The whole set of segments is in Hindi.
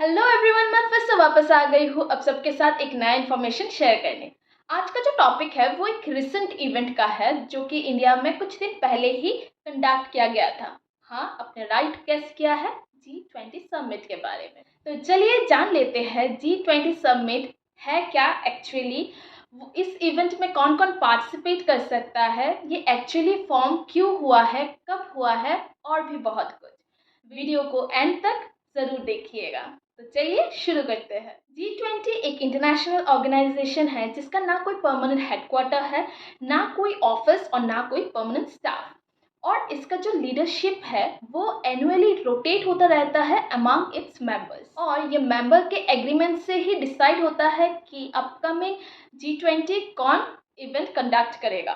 हेलो एवरीवन, मैं फिर से वापस आ गई हूँ अब सबके साथ एक नया इन्फॉर्मेशन शेयर करने। आज का जो टॉपिक है वो एक रिसेंट इवेंट का है जो कि इंडिया में कुछ दिन पहले ही कंडक्ट किया गया था। हाँ, अपने राइट गेस किया है, G20 समिट के बारे में। तो चलिए जान लेते हैं G20 समिट है क्या एक्चुअली, इस इवेंट में कौन कौन पार्टिसिपेट कर सकता है, ये एक्चुअली फॉर्म क्यों हुआ है, कब हुआ है और भी बहुत कुछ। वीडियो को एंड तक ज़रूर देखिएगा। तो चलिए शुरू करते हैं। G20 एक इंटरनेशनल ऑर्गेनाइजेशन है जिसका ना कोई परमानेंट हेडक्वार्टर है, ना कोई ऑफिस और ना कोई परमानेंट स्टाफ। और इसका जो लीडरशिप है वो एनुअली रोटेट होता रहता है अमंग इट्स मेंबर्स, और ये मेंबर के एग्रीमेंट से ही डिसाइड होता है कि अपकमिंग G20 कौन इवेंट कंडक्ट करेगा।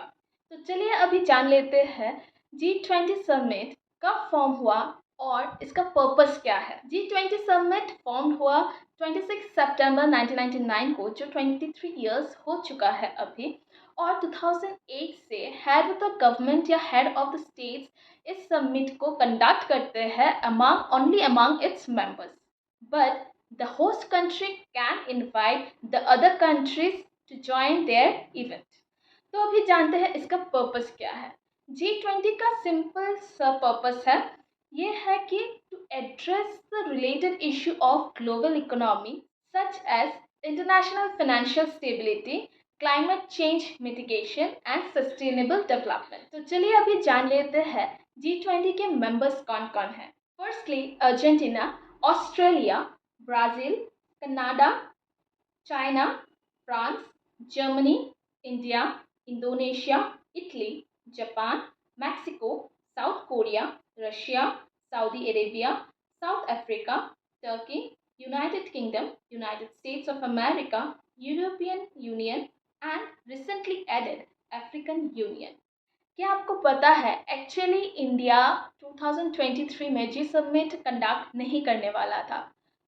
तो चलिए अभी जान लेते हैं G20 समिट कब फॉर्म हुआ और इसका पर्पस क्या है। G20 समिट फॉर्म हुआ 26 सितंबर 1999 को, जो 23 इयर्स हो चुका है अभी। और 2008 से हेड ऑफ द गवर्नमेंट या हेड ऑफ द स्टेट्स इस समिट को कंडक्ट करते हैं only among its members, but the host country can invite the other countries to join their event. तो अभी जानते हैं इसका पर्पस क्या है। G20 का सिंपल सा पर्पस है, ये है कि to address the related issue of global economy such as international financial stability, climate change mitigation and sustainable development. तो चलिए अभी जान लेते हैं G20 के मेंबर्स कौन कौन हैं। Firstly Argentina, Australia, Brazil, Canada, China, France, Germany, India, Indonesia, Italy, Japan, Mexico, South Korea, Russia, Saudi Arabia, South Africa, Turkey, United Kingdom, United States of America, European Union and recently added African Union. क्या आपको पता है एक्चुअली इंडिया 2023 में जी समिट कंडक्ट नहीं करने वाला था।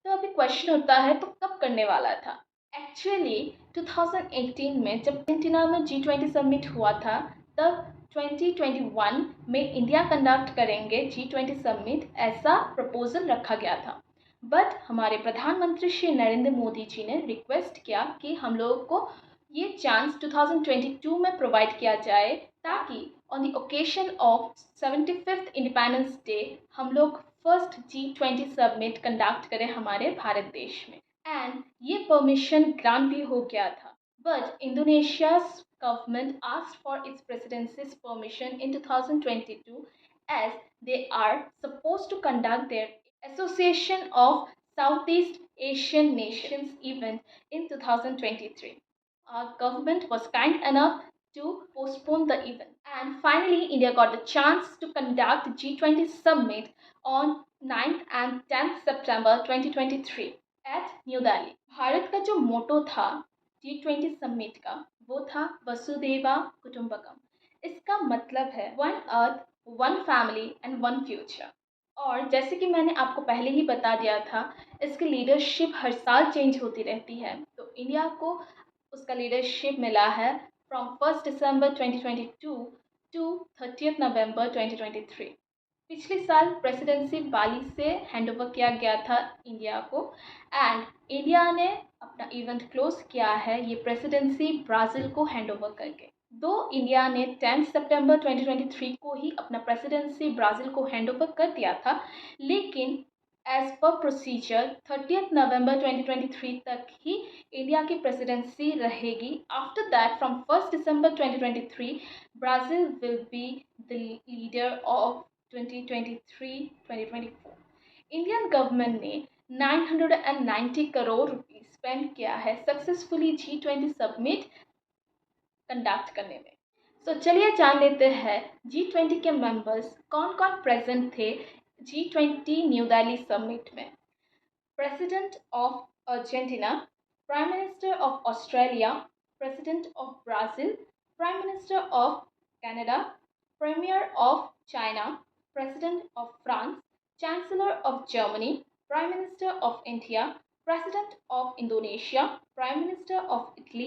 तो अभी क्वेश्चन होता है तो कब करने वाला था। एक्चुअली 2018 में जब अर्जेंटीना में G20 समिट हुआ था, तब 2021 में इंडिया कंडक्ट करेंगे G20 समिट, ऐसा प्रपोजल रखा गया था। बट हमारे प्रधानमंत्री श्री नरेंद्र मोदी जी ने रिक्वेस्ट किया कि हम लोगों को ये चांस 2022 में प्रोवाइड किया जाए, ताकि on the occasion of 75th independence day हम लोग फर्स्ट G20 समिट कंडक्ट करें हमारे भारत देश में। एंड ये परमिशन ग्रांट भी हो गया था, but इंडोनेशिया's government asked for its presidency's permission in 2022, as they are supposed to conduct their Association of Southeast Asian Nations event in 2023. Our government was kind enough to postpone the event. And finally, India got the chance to conduct the G20 summit on 9th and 10th September 2023 at New Delhi. Bharat का जो मोटो था G20 समिट का, वो था वसुधैवा कुटुंबकम। इसका मतलब है one earth, one family and one future. और जैसे कि मैंने आपको पहले ही बता दिया था, इसकी लीडरशिप हर साल चेंज होती रहती है। तो इंडिया को उसका लीडरशिप मिला है फ्रॉम 1 दिसंबर 2022 टू 30 नवंबर 2023। पिछले साल प्रेसिडेंसी बाली से हैंडओवर किया गया था इंडिया को, एंड इंडिया ने अपना इवेंट क्लोज किया है ये प्रेसिडेंसी ब्राज़ील को हैंडओवर करके। दो इंडिया ने 10 सितंबर 2023 को ही अपना प्रेसिडेंसी ब्राज़ील को हैंडओवर कर दिया था, लेकिन एज पर प्रोसीजर 30 नवंबर 2023 तक ही इंडिया की प्रेसिडेंसी रहेगी। After that from 1 December 2023 Brazil will be the leader of 2023-2024। Indian government ने 990 करोड़ रुपीस स्पेंड किया है सक्सेसफुली G20 समिट कंडक्ट करने में। तो चलिए जान लेते हैं G20 के मेंबर्स कौन कौन प्रेजेंट थे G20 न्यू दिल्ली समिट में। President of Argentina, prime minister of Australia, president of Brazil, prime minister of Canada, premier of China, president of France, chancellor of Germany, prime minister of India, president of Indonesia, prime minister of Italy,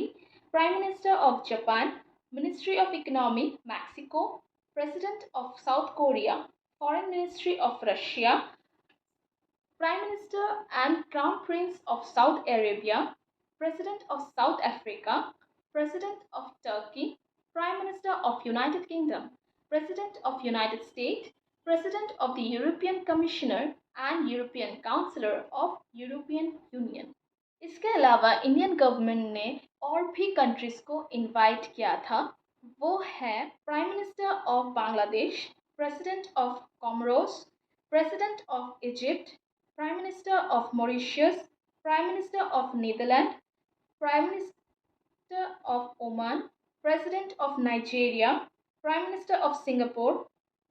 prime minister of Japan, ministry of economy Mexico, president of South Korea, foreign ministry of Russia, Prime Minister and Crown Prince of Saudi Arabia, President of South Africa, President of Turkey, Prime Minister of United Kingdom, President of United States, President of the European Commissioner and European Counselor of European Union। इसके अलावा इंडियन गवर्नमेंट ने और भी कंट्रीज को इनवाइट किया था। वो है prime minister of Bangladesh, president of Comoros, president of Egypt, prime minister of Mauritius, prime minister of Netherlands, prime minister of Oman, president of Nigeria, prime minister of Singapore,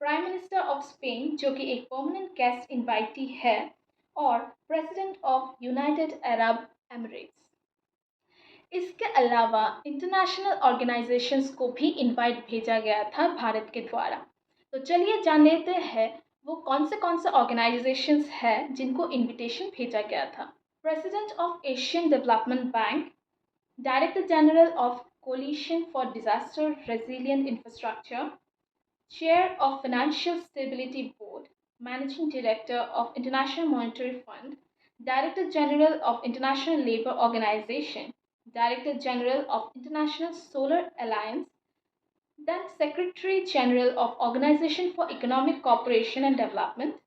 prime minister of Spain जो कि एक परमानेंट गेस्ट इनवाइटी है, और president of United Arab Emirates. इसके अलावा इंटरनेशनल ऑर्गेनाइजेशंस को भी इनवाइट भेजा गया था भारत के द्वारा। तो चलिए जान लेते हैं वो कौन से ऑर्गेनाइजेशंस हैं जिनको इनविटेशन भेजा गया था। President of Asian development bank, director general of coalition for disaster resilient infrastructure, chair of financial stability board, managing director of international monetary fund, director general of international labour organisation, Director General of International Solar Alliance, then Secretary General of Organization for Economic Cooperation and Development,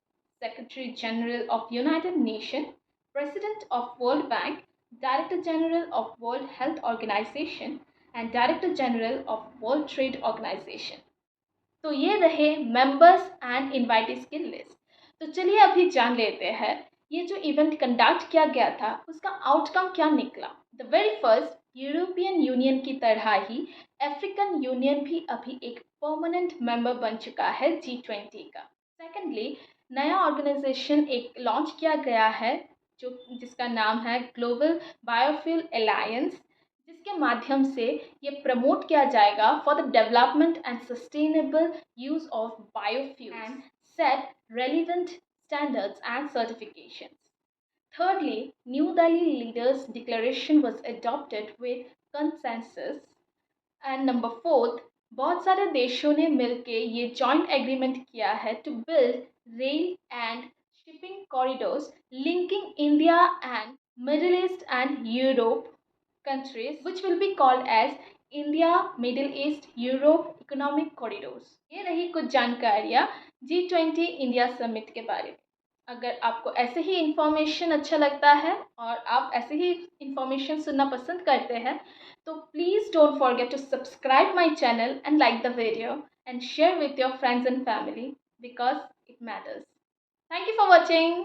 Secretary General of United Nations, President of World Bank, Director General of World Health Organization and Director General of World Trade Organization। तो ये रहे मेंबर्स एंड इनवाइटीज की लिस्ट। तो चलिए अभी जान लेते हैं ये जो इवेंट कंडक्ट किया गया था उसका आउटकम क्या निकला। The very first, European union की तरह ही अफ्रीकन यूनियन भी अभी एक परमानेंट मेंबर बन चुका है G20 का। सेकेंडली, नया ऑर्गेनाइजेशन एक लॉन्च किया गया है जिसका नाम है ग्लोबल बायोफ्यूल अलायंस, जिसके माध्यम से ये प्रमोट किया जाएगा for the development and sustainable use of biofuel and set relevant standards and certifications. Thirdly, New Delhi Leaders Declaration was adopted with consensus. And number fourth, बहुत सारे देशों ने मिलके ये joint agreement किया है to build rail and shipping corridors linking India and Middle East and Europe countries, which will be called as India Middle East Europe Economic Corridors। ये रही कुछ जानकारियाँ G20 इंडिया समिट के बारे में। अगर आपको ऐसे ही इंफॉर्मेशन अच्छा लगता है और आप ऐसे ही इंफॉर्मेशन सुनना पसंद करते हैं तो please don't forget to subscribe my channel and like the video and share with your friends and family because it matters. Thank you for watching.